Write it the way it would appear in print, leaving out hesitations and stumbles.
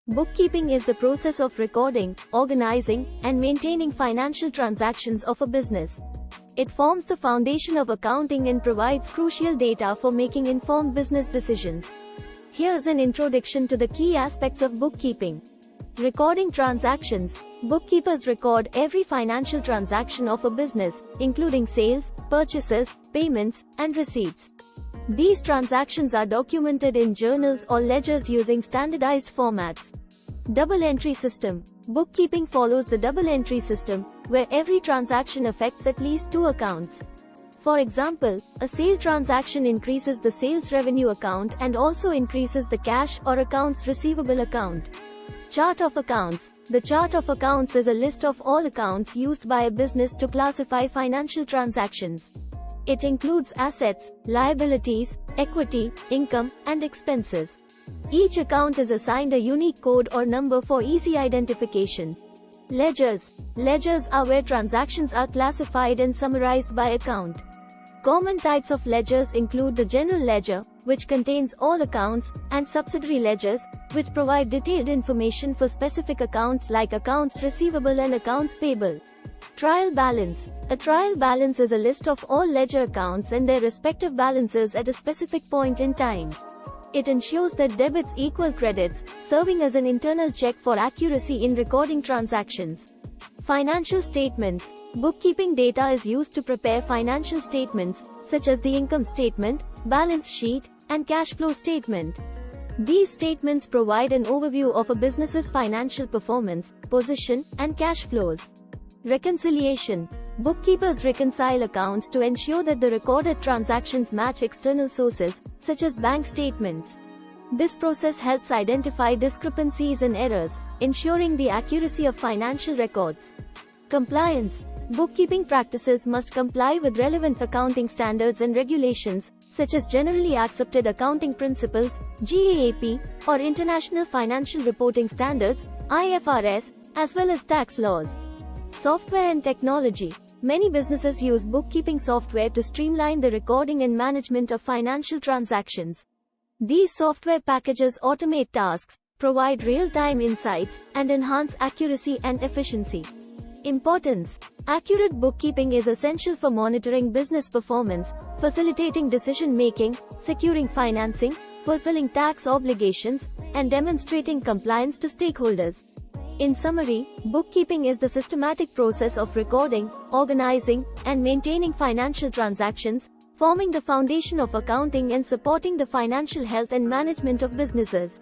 Bookkeeping is the process of recording, organizing, and maintaining financial transactions of a business. It forms the foundation of accounting and provides crucial data for making informed business decisions. Here's an introduction to the key aspects of bookkeeping. Recording transactions. Bookkeepers record every financial transaction of a business, including sales, purchases, payments, and receipts. These transactions are documented in journals or ledgers using standardized formats. Double entry system. Bookkeeping follows the double entry system, where every transaction affects at least two accounts. For example, a sale transaction increases the sales revenue account and also increases the cash or accounts receivable account. Chart of accounts. The chart of accounts is a list of all accounts used by a business to classify financial transactions. It includes assets, liabilities, equity, income, and expenses. Each account is assigned a unique code or number for easy identification. Ledgers. Ledgers are where transactions are classified and summarized by account. Common types of ledgers include the general ledger, which contains all accounts, and subsidiary ledgers, which provide detailed information for specific accounts like accounts receivable and accounts payable. Trial balance. A trial balance is a list of all ledger accounts and their respective balances at a specific point in time. It ensures that debits equal credits, serving as an internal check for accuracy in recording transactions. Financial statements. Bookkeeping data is used to prepare financial statements, such as the income statement, balance sheet, and cash flow statement. These statements provide an overview of a business's financial performance, position, and cash flows. Reconciliation. Bookkeepers reconcile accounts to ensure that the recorded transactions match external sources, such as bank statements. This process helps identify discrepancies and errors, ensuring the accuracy of financial records. Compliance. Bookkeeping practices must comply with relevant accounting standards and regulations, such as Generally Accepted Accounting Principles, GAAP, or International Financial Reporting Standards, IFRS, as well as tax laws. Software and technology. Many businesses use bookkeeping software to streamline the recording and management of financial transactions. These software packages automate tasks, provide real-time insights, and enhance accuracy and efficiency. Importance. Accurate bookkeeping is essential for monitoring business performance, facilitating decision-making, securing financing, fulfilling tax obligations, and demonstrating compliance to stakeholders. In summary, bookkeeping is the systematic process of recording, organizing, and maintaining financial transactions, forming the foundation of accounting and supporting the financial health and management of businesses.